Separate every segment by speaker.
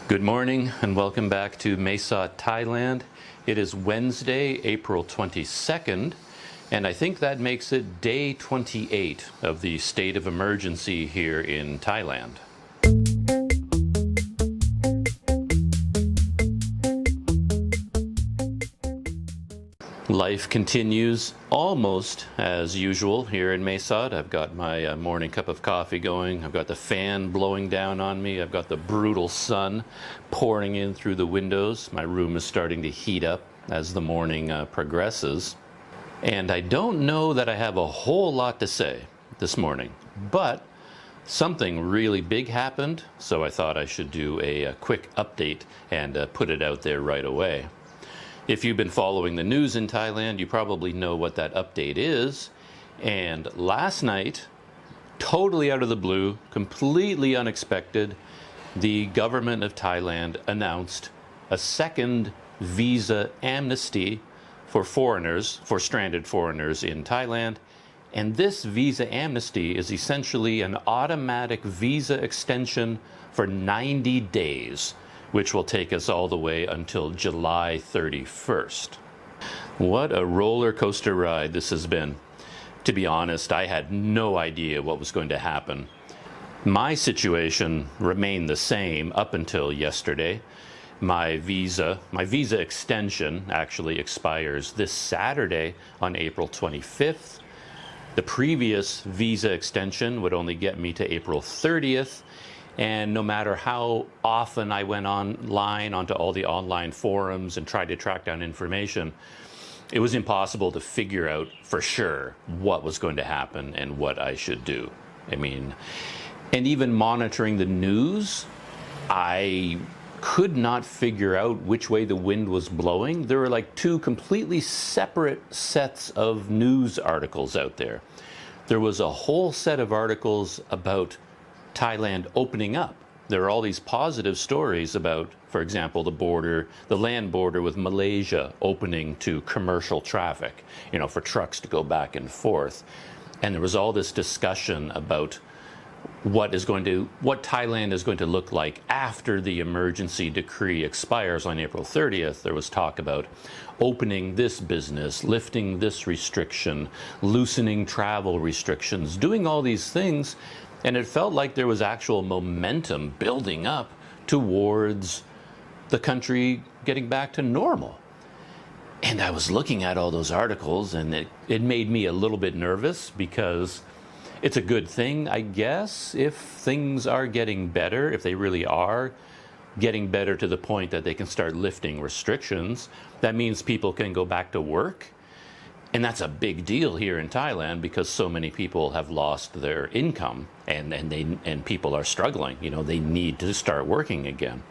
Speaker 1: Good morning and welcome back to Mae Sot, Thailand. It is Wednesday, April 22nd, and I think that makes it day 28 of the state of emergency here in Thailand. Life continues almost as usual here in Mae Sot. I've got my morning cup of coffee going. I've got the fan blowing down on me. I've got the brutal sun pouring in through the windows. My room is starting to heat up as the morning progresses. And I don't know that I have a whole lot to say this morning, but something really big happened, so I thought I should do a quick update and put it out there right away. If you've been following the news in Thailand, you probably know what that update is. And last night, totally out of the blue, completely unexpected, the government of Thailand announced a second visa amnesty for foreigners, for stranded foreigners in Thailand. And this visa amnesty is essentially an automatic visa extension for 90 days. Which will take us all the way until July 31st. What a roller coaster ride this has been. To be honest, I had no idea what was going to happen. My situation remained the same up until yesterday. My visa extension actually expires this Saturday on April 25th. The previous visa extension would only get me to April 30th. And no matter how often I went online onto all the online forums and tried to track down information, it was impossible to figure out for sure what was going to happen and what I should do. I mean, and even monitoring the news, I could not figure out which way the wind was blowing. There were like two completely separate sets of news articles out there. There was a whole set of articles about Thailand opening up. There are all these positive stories about, for example, the land border with Malaysia opening to commercial traffic, for trucks to go back and forth. And there was all this discussion about what Thailand is going to look like after the emergency decree expires on April 30th. There was talk about opening this business, lifting this restriction, loosening travel restrictions, doing all these things. And it felt like there was actual momentum building up towards the country getting back to normal. And I was looking at all those articles, and it made me a little bit nervous because it's a good thing, I guess, if things are getting better, if they really are getting better to the point that they can start lifting restrictions. That means people can go back to work. And that's a big deal here in Thailand because so many people have lost their income and people are struggling. They need to start working again.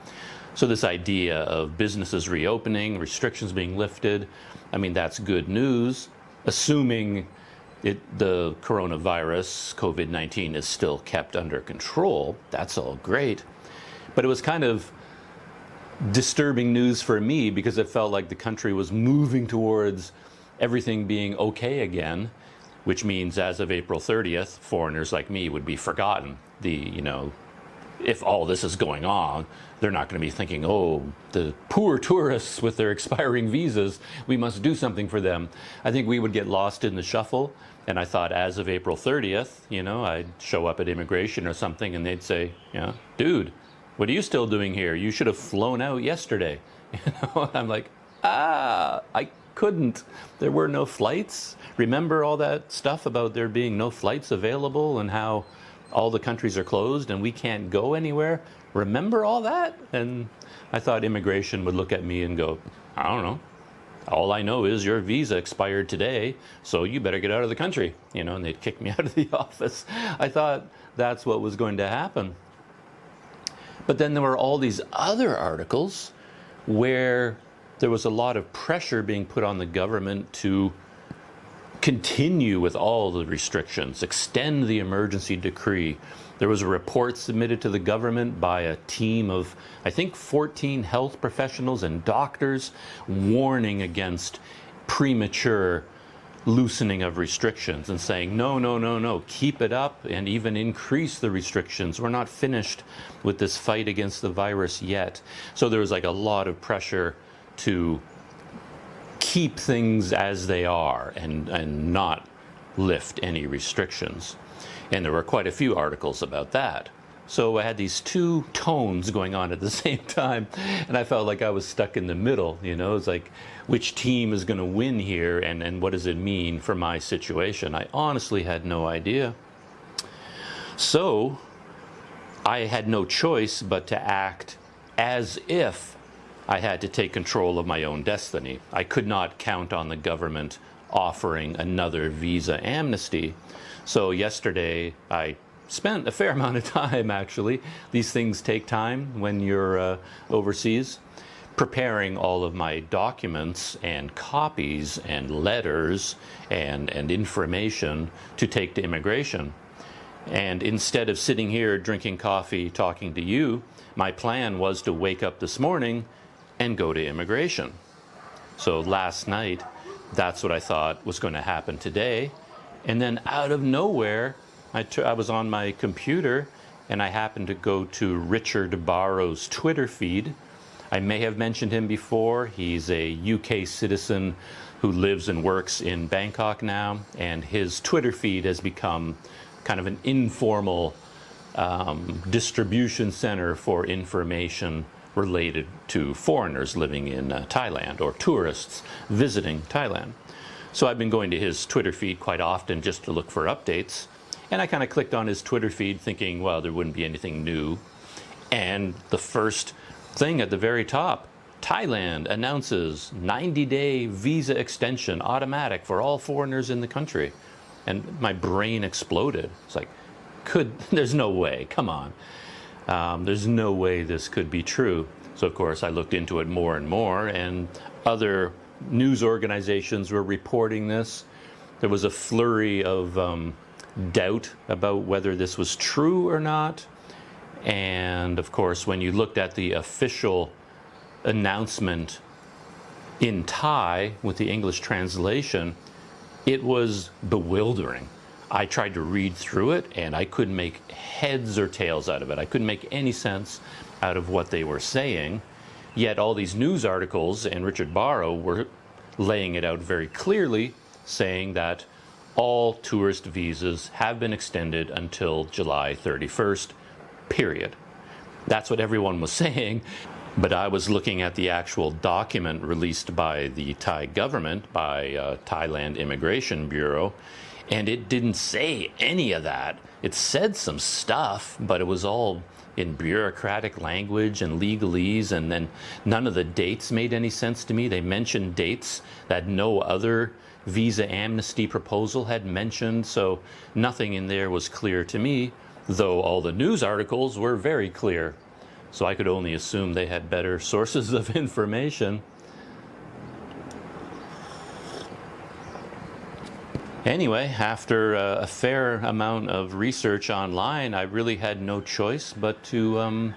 Speaker 1: So this idea of businesses reopening, restrictions being lifted, that's good news, assuming the coronavirus, COVID-19, is still kept under control. That's all great. But it was kind of disturbing news for me because it felt like the country was moving towards everything being okay again, which means as of April 30th, foreigners like me would be forgotten. If all this is going on, they're not going to be thinking, oh, the poor tourists with their expiring visas, we must do something for them. I think we would get lost in the shuffle. And I thought as of April 30th, I'd show up at immigration or something and they'd say, dude, what are you still doing here? You should have flown out yesterday. I'm like, I couldn't. There were no flights. Remember all that stuff about there being no flights available and how all the countries are closed and we can't go anywhere? Remember all that? And I thought immigration would look at me and go, I don't know. All I know is your visa expired today, so you better get out of the country. And they'd kick me out of the office. I thought that's what was going to happen. But then there were all these other articles where there was a lot of pressure being put on the government to continue with all the restrictions, extend the emergency decree. There was a report submitted to the government by a team of, I think, 14 health professionals and doctors warning against premature loosening of restrictions and saying, no, no, no, no, keep it up and even increase the restrictions. We're not finished with this fight against the virus yet. So there was like a lot of pressure to keep things as they are and not lift any restrictions. And there were quite a few articles about that. So I had these two tones going on at the same time, and I felt like I was stuck in the middle, you know. It's like, which team is going to win here, and what does it mean for my situation? I honestly had no idea. So I had no choice but to act as if I had to take control of my own destiny. I could not count on the government offering another visa amnesty. So yesterday I spent a fair amount of time, actually. These things take time when you're overseas, preparing all of my documents and copies and letters and information to take to immigration. And instead of sitting here drinking coffee, talking to you, my plan was to wake up this morning and go to immigration. So last night, that's what I thought was going to happen today. And then out of nowhere, I was on my computer and I happened to go to Richard Barrow's Twitter feed. I may have mentioned him before. He's a UK citizen who lives and works in Bangkok now, and his Twitter feed has become kind of an informal distribution center for information related to foreigners living in Thailand or tourists visiting Thailand. So I've been going to his Twitter feed quite often just to look for updates. And I kind of clicked on his Twitter feed thinking, well, there wouldn't be anything new. And the first thing at the very top, Thailand announces 90-day visa extension automatic for all foreigners in the country. And my brain exploded. It's like, there's no way, come on. There's no way this could be true. So of course I looked into it more and more, and other news organizations were reporting this. There was a flurry of doubt about whether this was true or not. And of course, when you looked at the official announcement in Thai with the English translation, it was bewildering. I tried to read through it and I couldn't make heads or tails out of it. I couldn't make any sense out of what they were saying. Yet all these news articles and Richard Barrow were laying it out very clearly, saying that all tourist visas have been extended until July 31st, period. That's what everyone was saying, but I was looking at the actual document released by the Thai government, by Thailand Immigration Bureau, and it didn't say any of that. It said some stuff, but it was all in bureaucratic language and legalese, and then none of the dates made any sense to me. They mentioned dates that no other visa amnesty proposal had mentioned, so nothing in there was clear to me, though all the news articles were very clear. So I could only assume they had better sources of information. Anyway, after a fair amount of research online, I really had no choice but to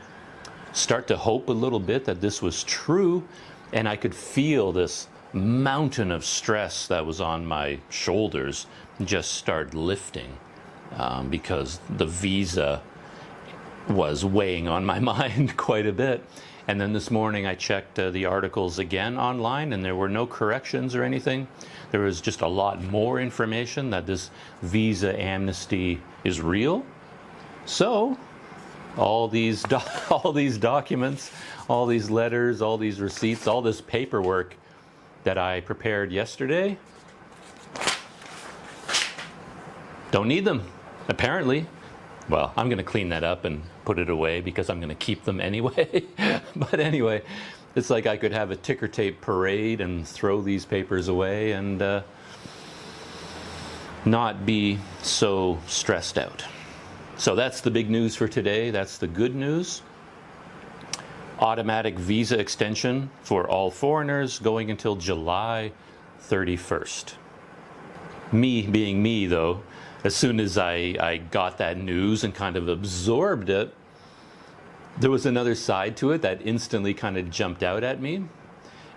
Speaker 1: start to hope a little bit that this was true, and I could feel this mountain of stress that was on my shoulders just start lifting because the visa was weighing on my mind quite a bit. And then this morning I checked the articles again online, and there were no corrections or anything. There was just a lot more information that this visa amnesty is real. So all these documents, all these letters, all these receipts, all this paperwork that I prepared yesterday, don't need them, apparently. Well, I'm going to clean that up and put it away because I'm going to keep them anyway. But anyway, it's like I could have a ticker tape parade and throw these papers away and not be so stressed out. So that's the big news for today. That's the good news. Automatic visa extension for all foreigners going until July 31st. Me being me, though, as soon as I got that news and kind of absorbed it, there was another side to it that instantly kind of jumped out at me.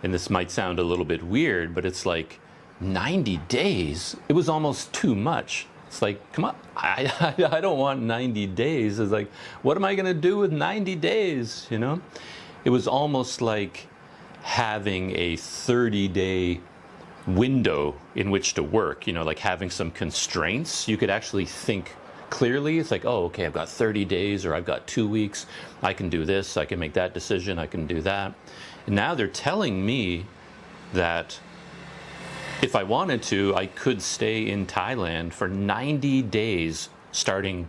Speaker 1: And this might sound a little bit weird, but it's like 90 days, it was almost too much. It's like, come on, I don't want 90 days. It's like, what am I going to do with 90 days, you know? It was almost like having a 30-day window in which to work, you know, like having some constraints. You could actually think clearly. It's like, oh, okay, I've got 30 days or I've got 2 weeks. I can do this, I can make that decision, I can do that. And now they're telling me that if I wanted to, I could stay in Thailand for 90 days starting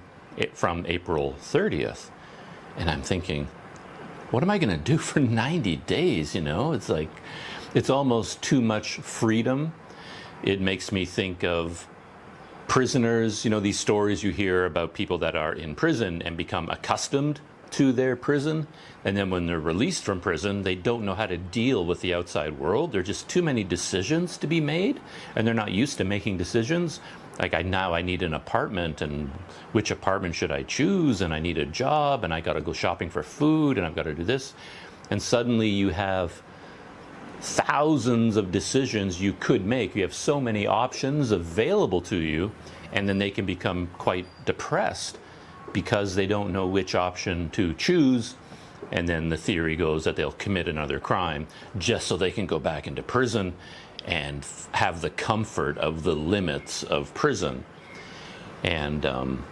Speaker 1: from April 30th. And I'm thinking, what am I going to do for 90 days? You know, it's like, it's almost too much freedom. It makes me think of prisoners, you know, these stories you hear about people that are in prison and become accustomed to their prison. And then when they're released from prison, they don't know how to deal with the outside world. There are just too many decisions to be made, and they're not used to making decisions. Like now I need an apartment, and which apartment should I choose? And I need a job, and I got to go shopping for food, and I've got to do this. And suddenly you have thousands of decisions you could make. You have so many options available to you, and then they can become quite depressed because they don't know which option to choose. And then the theory goes that they'll commit another crime just so they can go back into prison and have the comfort of the limits of prison. And I'm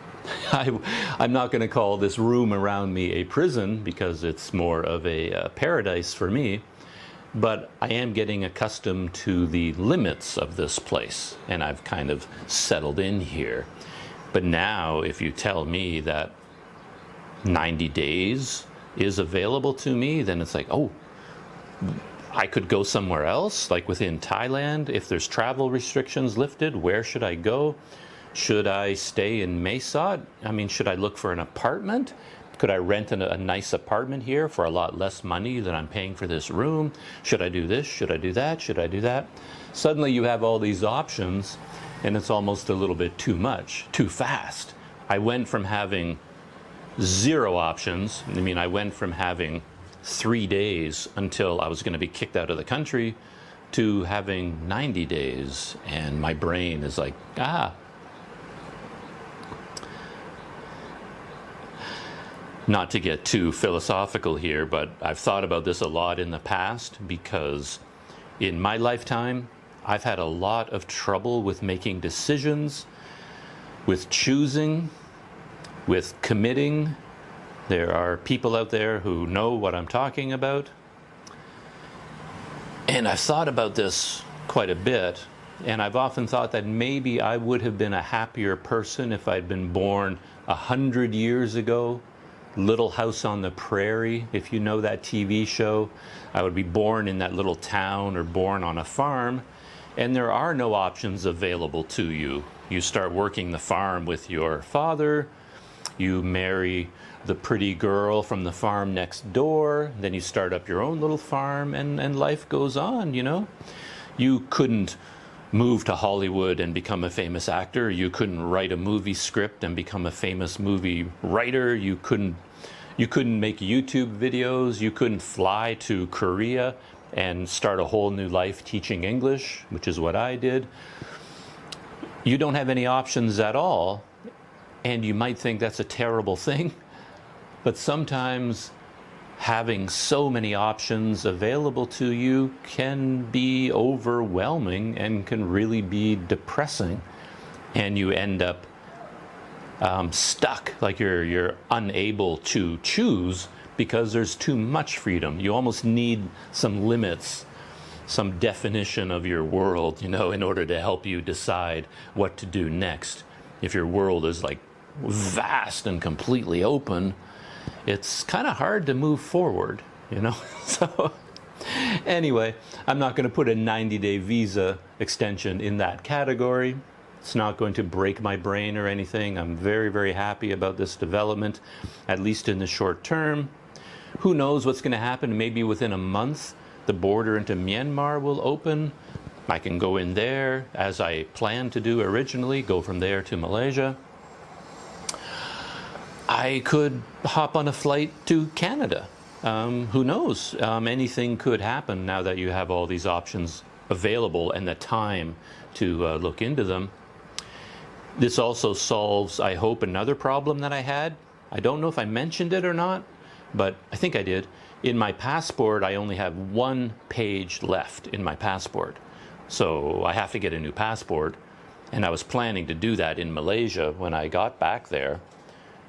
Speaker 1: not going to call this room around me a prison because it's more of a paradise for me. But I am getting accustomed to the limits of this place, and I've kind of settled in here. But now, if you tell me that 90 days is available to me, then it's like, oh, I could go somewhere else, like within Thailand. If there's travel restrictions lifted, where should I go? Should I stay in Mae Sot? I mean, should I look for an apartment? Could I rent a nice apartment here for a lot less money than I'm paying for this room? Should I do this? Should I do that? Should I do that? Suddenly you have all these options, and it's almost a little bit too much, too fast. I went from having 0 options. I mean, I went from having 3 days until I was going to be kicked out of the country to having 90 days. And my brain is like, Not to get too philosophical here, but I've thought about this a lot in the past because in my lifetime, I've had a lot of trouble with making decisions, with choosing, with committing. There are people out there who know what I'm talking about. And I've thought about this quite a bit, and I've often thought that maybe I would have been a happier person if I'd been born 100 years ago. Little House on the Prairie, if you know that TV show. I would be born in that little town or born on a farm, and there are no options available to you. You start working the farm with your father, you marry the pretty girl from the farm next door, then you start up your own little farm, and life goes on, you know? You couldn't move to Hollywood and become a famous actor. You couldn't write a movie script and become a famous movie writer. You couldn't make YouTube videos. You couldn't fly to Korea and start a whole new life teaching English, which is what I did. You don't have any options at all, and you might think that's a terrible thing, but sometimes having so many options available to you can be overwhelming and can really be depressing, and you end up stuck, like you're unable to choose because there's too much freedom. You almost need some limits, some definition of your world, you know, in order to help you decide what to do next. If your world is like vast and completely open, it's kind of hard to move forward, you know? So anyway, I'm not going to put a 90-day visa extension in that category. It's not going to break my brain or anything. I'm very, very happy about this development, at least in the short term. Who knows what's going to happen? Maybe within a month, the border into Myanmar will open. I can go in there, as I planned to do originally, go from there to Malaysia. I could hop on a flight to Canada. Who knows? Anything could happen now that you have all these options available and the time to look into them. This also solves, I hope, another problem that I had. I don't know if I mentioned it or not, but I think I did. In my passport, I only have 1 page left in my passport. So I have to get a new passport. And I was planning to do that in Malaysia when I got back there.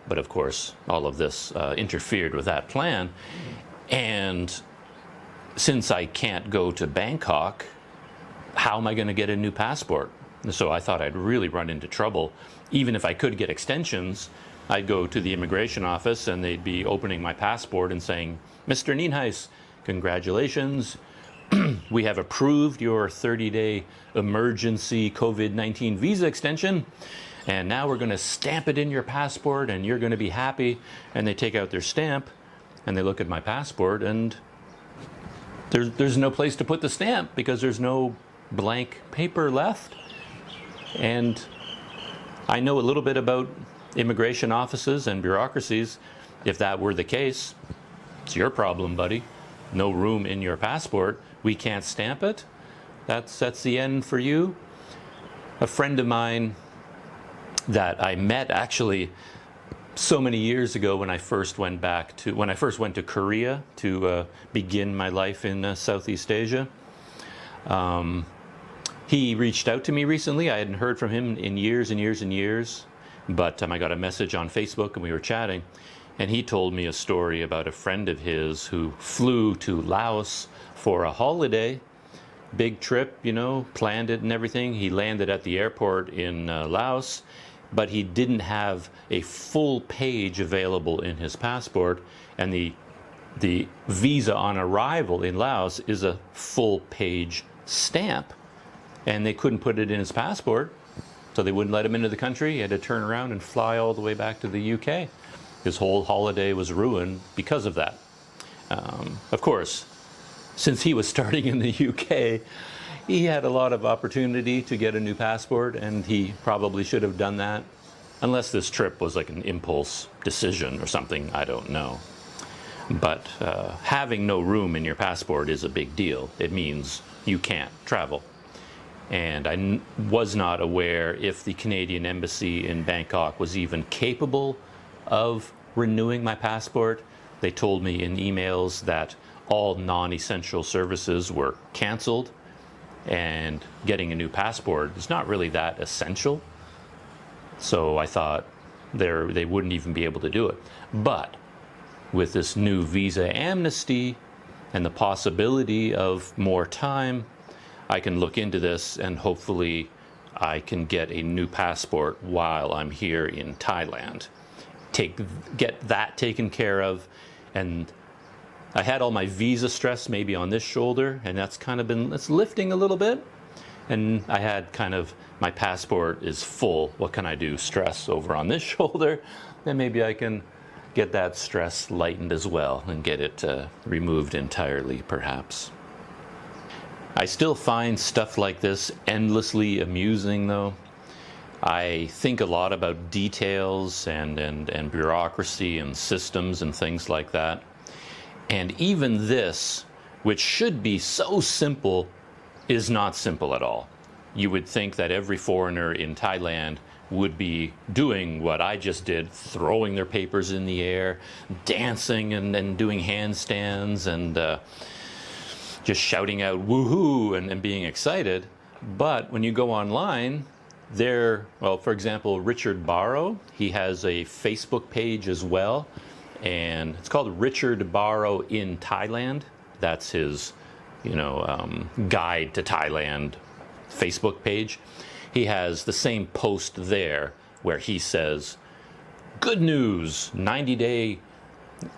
Speaker 1: But of course, all of this interfered with that plan. And since I can't go to Bangkok, how am I going to get a new passport? So I thought I'd really run into trouble. Even if I could get extensions, I'd go to the immigration office and they'd be opening my passport and saying, Mr. Nienhuis, congratulations. We have approved your 30-day emergency COVID-19 visa extension. And now we're going to stamp it in your passport and you're going to be happy. And they take out their stamp and they look at my passport and there's no place to put the stamp because there's no blank paper left. And I know a little bit about immigration offices and bureaucracies. If that were the case, it's your problem, buddy. No room in your passport. We can't stamp it. That's the end for you. A friend of mine that I met actually so many years ago when I first went to Korea to begin my life in Southeast Asia. He reached out to me recently. I hadn't heard from him in years and years and years, but I got a message on Facebook and we were chatting, and he told me a story about a friend of his who flew to Laos for a holiday, big trip, you know, planned it and everything. He landed at the airport in Laos, but he didn't have a full page available in his passport, and the visa on arrival in Laos is a full page stamp. And they couldn't put it in his passport, so they wouldn't let him into the country. He had to turn around and fly all the way back to the UK. His whole holiday was ruined because of that. Of course, since he was starting in the UK, he had a lot of opportunity to get a new passport, and he probably should have done that, unless this trip was like an impulse decision or something, I don't know. But having no room in your passport is a big deal. It means you can't travel. And I was not aware if the Canadian Embassy in Bangkok was even capable of renewing my passport. They told me in emails that all non-essential services were canceled, and getting a new passport is not really that essential. So I thought they wouldn't even be able to do it. But with this new visa amnesty and the possibility of more time, I can look into this and hopefully I can get a new passport while I'm here in Thailand. Get that taken care of. And I had all my visa stress maybe on this shoulder, and that's kind of it's lifting a little bit. And I had kind of, my passport is full. What can I do? Stress over on this shoulder. Then maybe I can get that stress lightened as well and get it removed entirely, perhaps. I still find stuff like this endlessly amusing, though. I think a lot about details and bureaucracy and systems and things like that. And even this, which should be so simple, is not simple at all. You would think that every foreigner in Thailand would be doing what I just did, throwing their papers in the air, dancing and doing handstands and just shouting out woohoo and being excited. But when you go online, well, for example, Richard Barrow, he has a Facebook page as well, and it's called Richard Barrow in Thailand. That's his, guide to Thailand Facebook page. He has the same post there where he says, good news, 90-day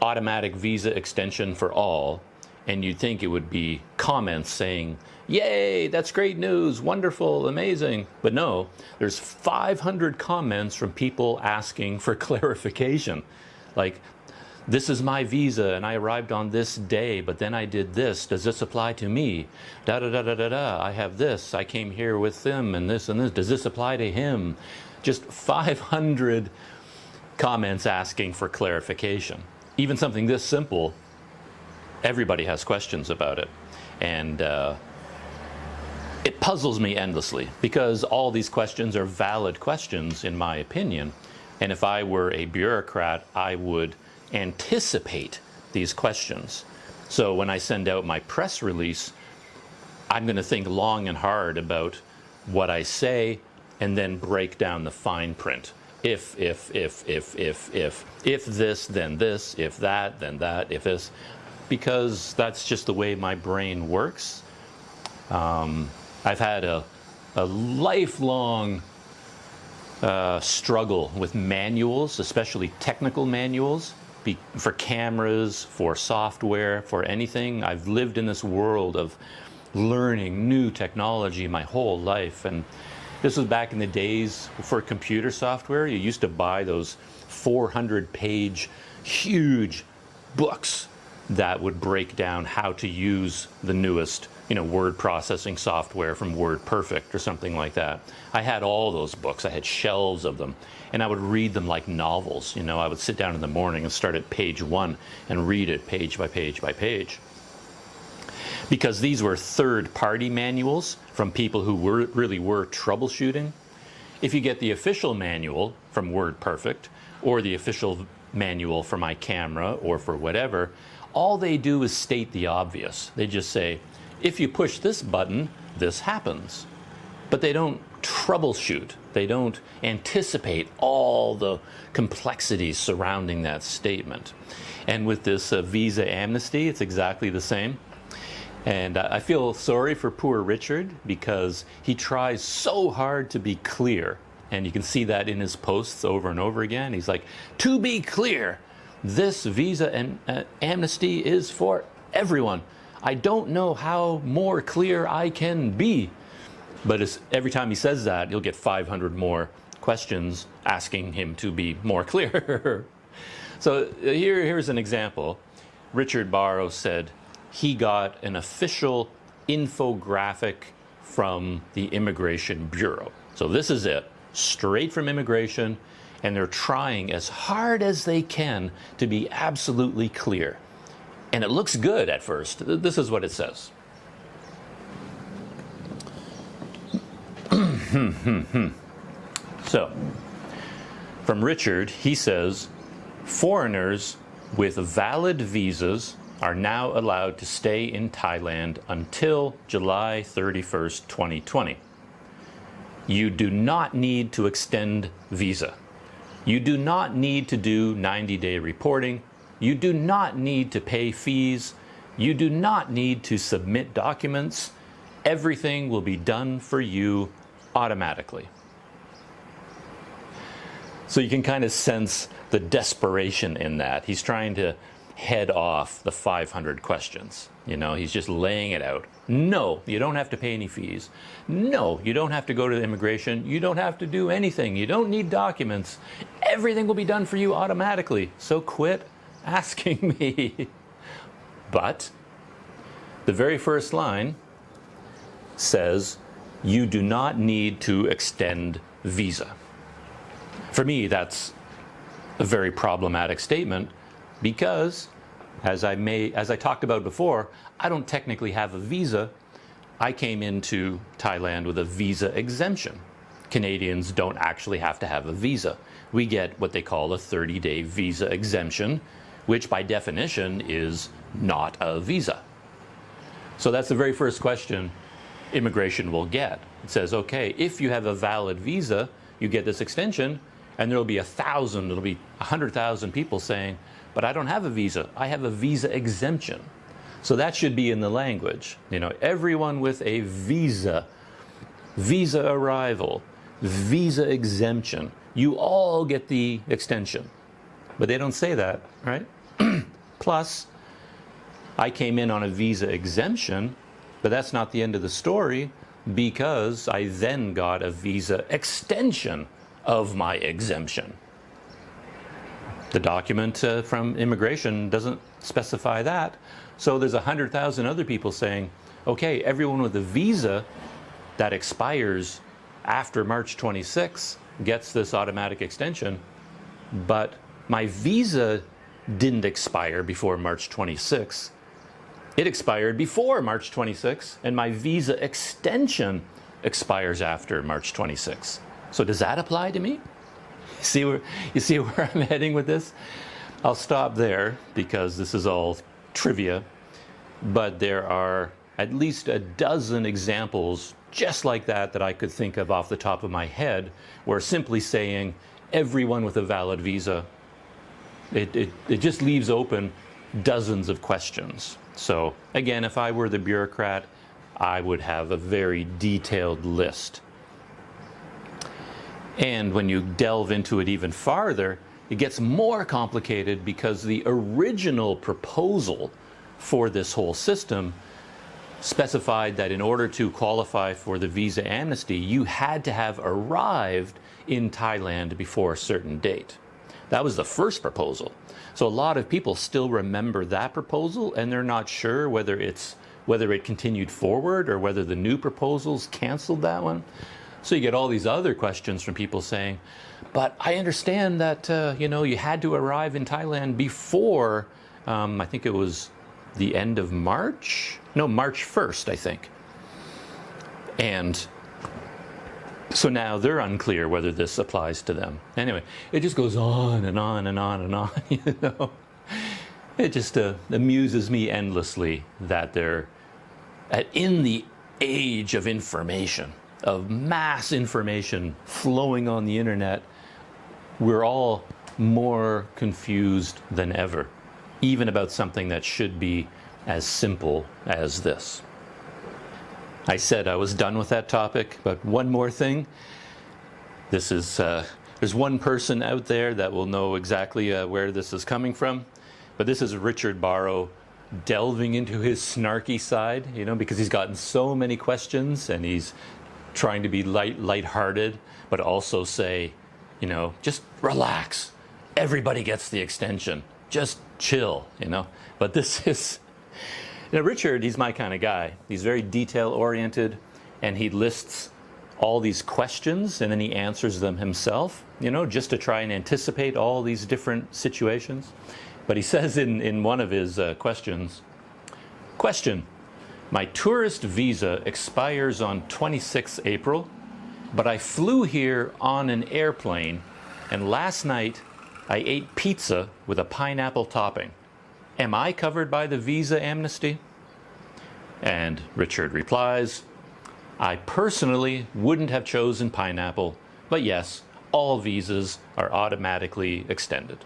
Speaker 1: automatic visa extension for all. And you'd think it would be comments saying, yay, that's great news, wonderful, amazing. But no, there's 500 comments from people asking for clarification. Like, this is my visa and I arrived on this day, but then I did this. Does this apply to me? Da da da da da da. I have this. I came here with them and this and this. Does this apply to him? Just 500 comments asking for clarification. Even something this simple, everybody has questions about it. And it puzzles me endlessly because all these questions are valid questions in my opinion. And if I were a bureaucrat, I would anticipate these questions. So when I send out my press release, I'm going to think long and hard about what I say and then break down the fine print. If this, then this, if that, then that, if this, because that's just the way my brain works. I've had a lifelong struggle with manuals, especially technical manuals, for cameras, for software, for anything. I've lived in this world of learning new technology my whole life, and this was back in the days for computer software. You used to buy those 400-page huge books that would break down how to use the newest, word processing software from WordPerfect or something like that. I had all those books. I had shelves of them, and I would read them like novels. I would sit down in the morning and start at page 1 and read it page by page by page. Because these were third-party manuals from people who really were troubleshooting. If you get the official manual from WordPerfect or the official manual for my camera or for whatever, all they do is state the obvious. They just say, if you push this button, this happens. But they don't troubleshoot. They don't anticipate all the complexities surrounding that statement. And with this visa amnesty, it's exactly the same. And I feel sorry for poor Richard because he tries so hard to be clear. And you can see that in his posts over and over again. He's like, to be clear, this visa amnesty is for everyone. I don't know how more clear I can be. But every time he says that, you'll get 500 more questions asking him to be more clear. So here's an example. Richard Barrow said he got an official infographic from the Immigration Bureau. So this is it, straight from immigration, and they're trying as hard as they can to be absolutely clear. And it looks good at first. This is what it says. So, from Richard, he says, foreigners with valid visas are now allowed to stay in Thailand until July 31st, 2020. You do not need to extend visa. You do not need to do 90-day reporting. You do not need to pay fees. You do not need to submit documents. Everything will be done for you automatically. So you can kind of sense the desperation in that. He's trying to head off the 500 questions. He's just laying it out. No, you don't have to pay any fees. No, you don't have to go to the immigration. You don't have to do anything. You don't need documents. Everything will be done for you automatically. So quit asking me. But the very first line says, you do not need to extend visa. For me, that's a very problematic statement because, as I talked about before, I don't technically have a visa. I came into Thailand with a visa exemption. Canadians don't actually have to have a visa. We get what they call a 30-day visa exemption, which by definition is not a visa. So that's the very first question immigration will get. It says, okay, if you have a valid visa, you get this extension, and there'll be 100,000 people saying, but I don't have a visa. I have a visa exemption. So that should be in the language. Everyone with a visa arrival, visa exemption, you all get the extension. But they don't say that, right? Plus, I came in on a visa exemption, but that's not the end of the story because I then got a visa extension of my exemption. The document from immigration doesn't specify that. So there's 100,000 other people saying, okay, everyone with a visa that expires after March 26 gets this automatic extension, but my visa didn't expire before March 26. It expired before March 26, and my visa extension expires after March 26. So does that apply to me? You see where I'm heading with this? I'll stop there because this is all trivia, but there are at least a dozen examples just like that I could think of off the top of my head, where simply saying everyone with a valid visa, it just leaves open dozens of questions. So again, if I were the bureaucrat, I would have a very detailed list. And when you delve into it even farther, it gets more complicated because the original proposal for this whole system specified that in order to qualify for the visa amnesty, you had to have arrived in Thailand before a certain date. That was the first proposal. So a lot of people still remember that proposal, and they're not sure whether it continued forward or whether the new proposals canceled that one. So you get all these other questions from people saying, but I understand that you had to arrive in Thailand before, I think it was the end of March? No, March 1st, I think. And so now they're unclear whether this applies to them. Anyway, it just goes on and on and on and on, It just amuses me endlessly that they're in the age of information, of mass information flowing on the internet. We're all more confused than ever, even about something that should be as simple as this. I said I was done with that topic, but one more thing. This is, there's one person out there that will know exactly where this is coming from, but this is Richard Barrow delving into his snarky side, because he's gotten so many questions and he's trying to be lighthearted, but also say, just relax. Everybody gets the extension. Just chill, But this is, Richard, he's my kind of guy. He's very detail-oriented, and he lists all these questions, and then he answers them himself, just to try and anticipate all these different situations. But he says in one of his questions, question, my tourist visa expires on 26 April, but I flew here on an airplane, and last night I ate pizza with a pineapple topping. Am I covered by the visa amnesty? And Richard replies, I personally wouldn't have chosen pineapple, but yes, all visas are automatically extended.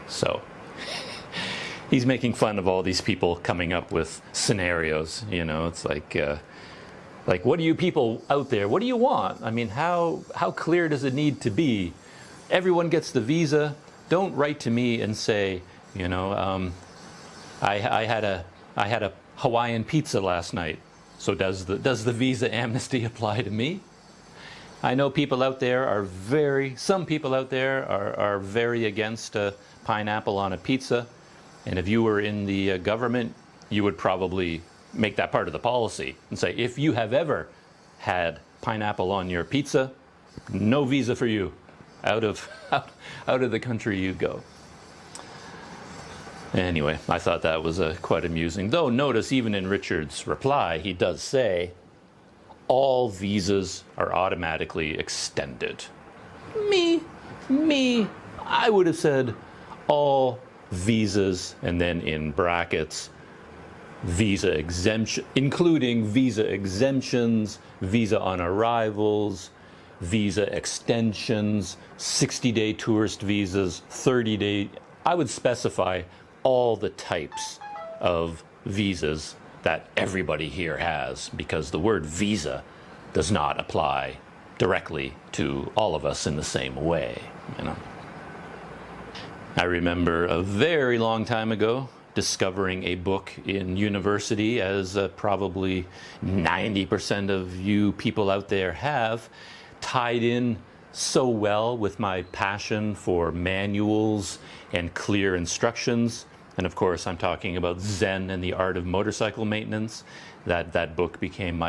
Speaker 1: So he's making fun of all these people coming up with scenarios. It's like what do you people out there, what do you want? I mean, how clear does it need to be? Everyone gets the visa. Don't write to me and say, I had a Hawaiian pizza last night. So does the visa amnesty apply to me? I know people out there some people out there are very against pineapple on a pizza. And if you were in the government, you would probably make that part of the policy and say, if you have ever had pineapple on your pizza, no visa for you. Out of the country you go. Anyway, I thought that was quite amusing. Though notice even in Richard's reply, he does say, all visas are automatically extended. Me, I would have said all visas, and then in brackets, visa exemption, including visa exemptions, visa on arrivals, visa extensions, 60-day tourist visas, 30-day. I would specify all the types of visas that everybody here has, because the word visa does not apply directly to all of us in the same way. I remember a very long time ago discovering a book in university, as probably 90% of you people out there have, tied in so well with my passion for manuals and clear instructions. And of course, I'm talking about Zen and the Art of Motorcycle Maintenance. That book became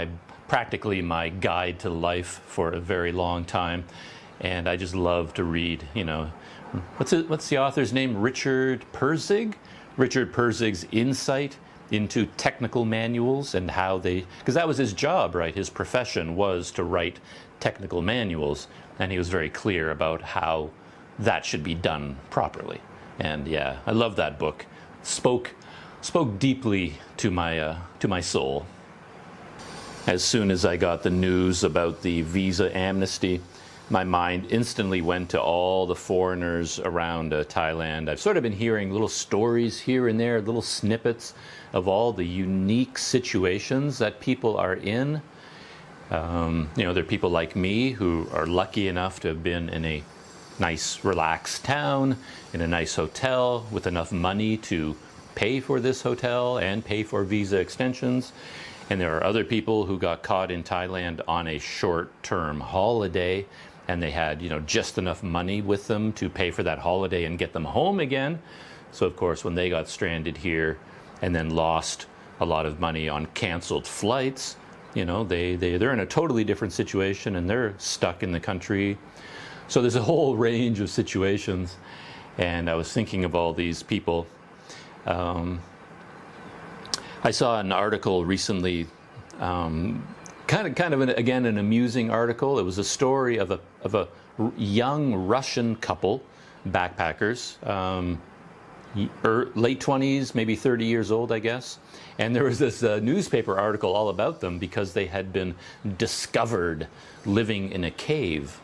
Speaker 1: practically my guide to life for a very long time. And I just love to read, what's the author's name? Richard Pirsig? Richard Pirsig's insight into technical manuals and how they, because that was his job, right? His profession was to write technical manuals, and he was very clear about how that should be done properly. And yeah, I love that book. Spoke deeply to my soul. As soon as I got the news about the visa amnesty, my mind instantly went to all the foreigners around Thailand. I've sort of been hearing little stories here and there, little snippets of all the unique situations that people are in. There are people like me who are lucky enough to have been in a nice, relaxed town, in a nice hotel, with enough money to pay for this hotel and pay for visa extensions. And there are other people who got caught in Thailand on a short-term holiday, and they had, just enough money with them to pay for that holiday and get them home again. So of course, when they got stranded here and then lost a lot of money on canceled flights, they're in a totally different situation, and they're stuck in the country. So there's a whole range of situations, and I was thinking of all these people. I saw an article recently, kind of an amusing article. It was a story of a young Russian couple, backpackers, late 20s, maybe 30 years old, I guess. And there was this newspaper article all about them because they had been discovered living in a cave.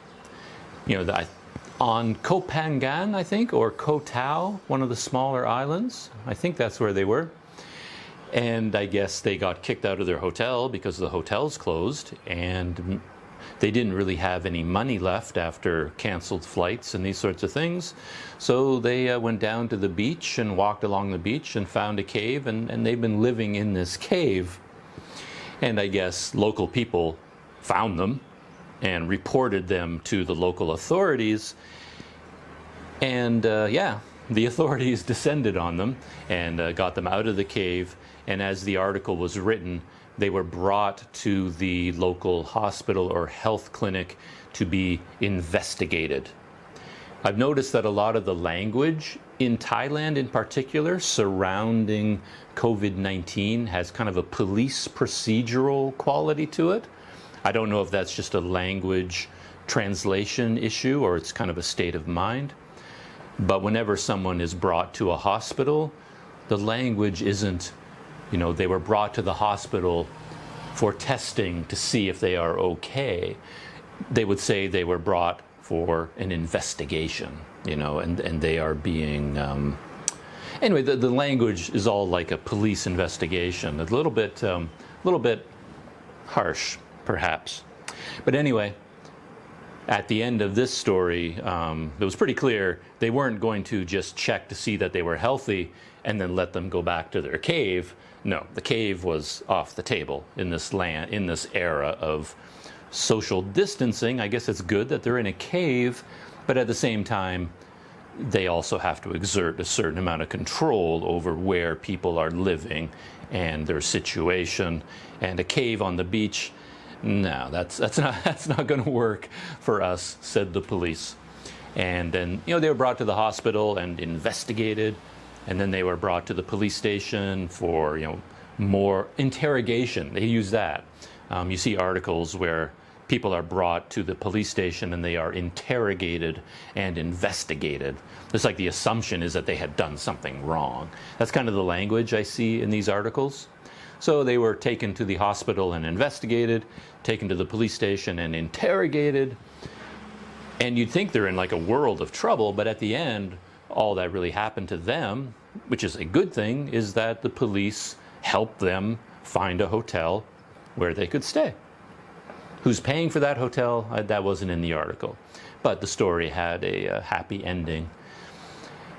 Speaker 1: On Koh Phangan, I think, or Koh Tao, one of the smaller islands. I think that's where they were. And I guess they got kicked out of their hotel because the hotel's closed, and they didn't really have any money left after canceled flights and these sorts of things. So they went down to the beach and walked along the beach and found a cave, and they've been living in this cave. And I guess local people found them and reported them to the local authorities. And the authorities descended on them and got them out of the cave. And as the article was written, they were brought to the local hospital or health clinic to be investigated. I've noticed that a lot of the language in Thailand in particular surrounding COVID-19 has kind of a police procedural quality to it. I don't know if that's just a language translation issue or it's kind of a state of mind. But whenever someone is brought to a hospital, the language isn't, they were brought to the hospital for testing to see if they are okay. They would say they were brought for an investigation, and they are being, anyway, the language is all like a police investigation, a little bit harsh, perhaps. But anyway, at the end of this story, it was pretty clear they weren't going to just check to see that they were healthy and then let them go back to their cave. No, the cave was off the table in this era of social distancing. I guess it's good that they're in a cave, but at the same time, they also have to exert a certain amount of control over where people are living and their situation. And a cave on the beach, no, that's not going to work for us, said the police. And then, they were brought to the hospital and investigated, and then they were brought to the police station for, more interrogation. They use that. You see articles where people are brought to the police station and they are interrogated and investigated. It's like the assumption is that they had done something wrong. That's kind of the language I see in these articles. So they were taken to the hospital and investigated, taken to the police station and interrogated. And you'd think they're in like a world of trouble, but at the end, all that really happened to them, which is a good thing, is that the police helped them find a hotel where they could stay. Who's paying for that hotel? That wasn't in the article. But the story had a happy ending.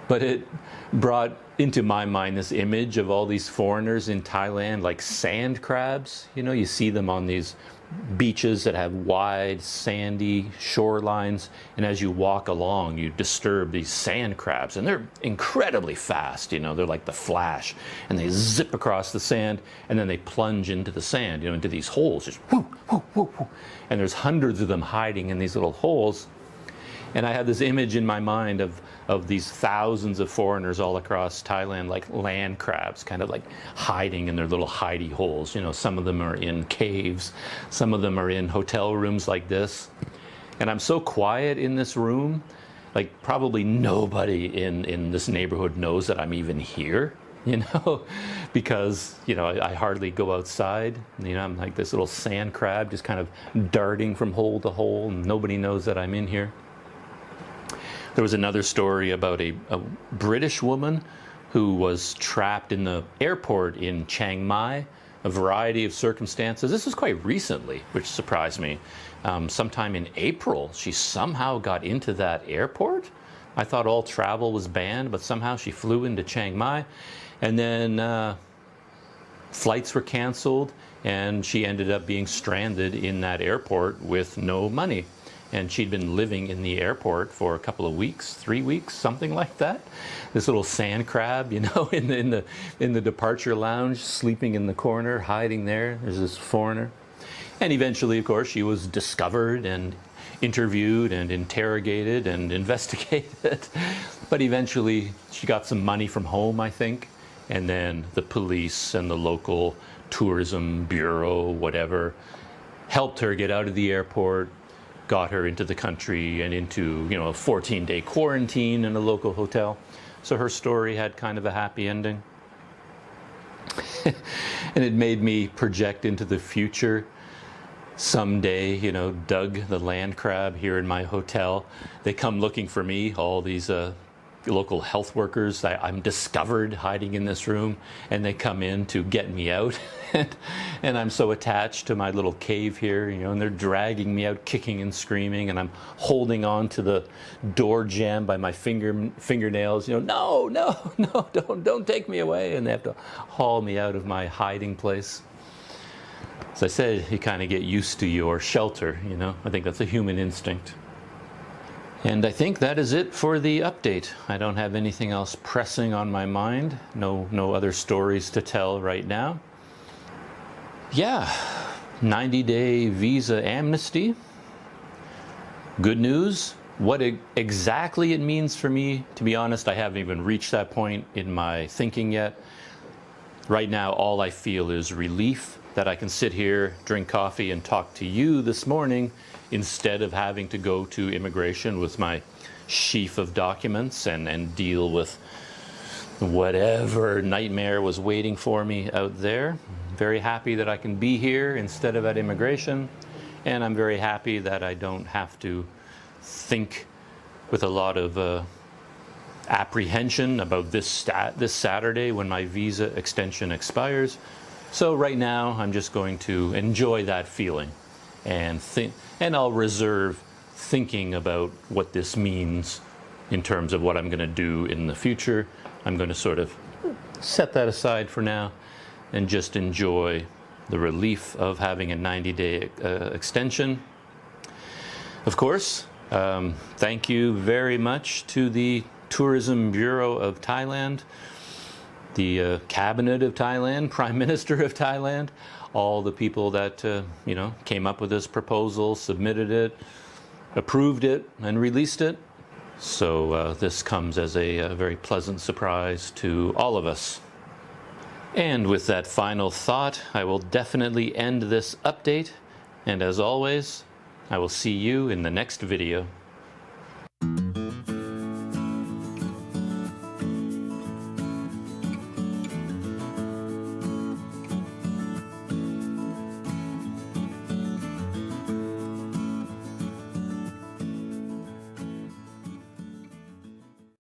Speaker 1: But it brought into my mind this image of all these foreigners in Thailand, like sand crabs. You see them on these beaches that have wide, sandy shorelines. And as you walk along, you disturb these sand crabs. And they're incredibly fast. They're like the Flash. And they zip across the sand, and then they plunge into the sand, into these holes. Just whoo, whoo, whoo, whoo. And there's hundreds of them hiding in these little holes. And I had this image in my mind of these thousands of foreigners all across Thailand, like land crabs, kind of like hiding in their little hidey holes. You know, some of them are in caves, some of them are in hotel rooms like this. And I'm so quiet in this room, like probably nobody in this neighborhood knows that I'm even here, you know, because, you know, I hardly go outside. You know, I'm like this little sand crab just kind of darting from hole to hole, and nobody knows that I'm in here. There was another story about a British woman who was trapped in the airport in Chiang Mai, a variety of circumstances. This was quite recently, which surprised me. Sometime in April, she somehow got into that airport. I thought all travel was banned, but somehow she flew into Chiang Mai, and then flights were canceled, and she ended up being stranded in that airport with no money. And she'd been living in the airport for a couple of weeks, 3 weeks, something like that. This little sand crab, you know, in the departure lounge, sleeping in the corner, hiding there. There's this foreigner. And eventually, of course, she was discovered and interviewed and interrogated and investigated. But eventually, she got some money from home, I think. And then the police and the local tourism bureau, whatever, helped her get out of the airport, got her into the country and into, you know, a 14-day quarantine in a local hotel. So her story had kind of a happy ending. And it made me project into the future. Someday, you know, Doug the land crab here in my hotel, they come looking for me, all these local health workers. I'm discovered hiding in this room, and they come in to get me out. And I'm so attached to my little cave here, you know, and they're dragging me out, kicking and screaming, and I'm holding on to the door jamb by my fingernails. You know, no, don't take me away. And they have to haul me out of my hiding place. As I said, you kind of get used to your shelter, you know. I think that's a human instinct. And I think that is it for the update. I don't have anything else pressing on my mind. No other stories to tell right now. Yeah, 90-day visa amnesty. Good news. What exactly it means for me, to be honest, I haven't even reached that point in my thinking yet. Right now, all I feel is relief that I can sit here, drink coffee, and talk to you this morning instead of having to go to immigration with my sheaf of documents and deal with whatever nightmare was waiting for me out there. I'm very happy that I can be here instead of at immigration, and I'm very happy that I don't have to think with a lot of apprehension about this Saturday when my visa extension expires. So right now, I'm just going to enjoy that feeling and I'll reserve thinking about what this means in terms of what I'm going to do in the future. I'm going to sort of set that aside for now and just enjoy the relief of having a 90-day extension. Of course, thank you very much to the Tourism Bureau of Thailand, the Cabinet of Thailand, Prime Minister of Thailand, all the people that you know, came up with this proposal, submitted it, approved it, and released it. So this comes as a very pleasant surprise to all of us. And with that final thought, I will definitely end this update. And as always, I will see you in the next video.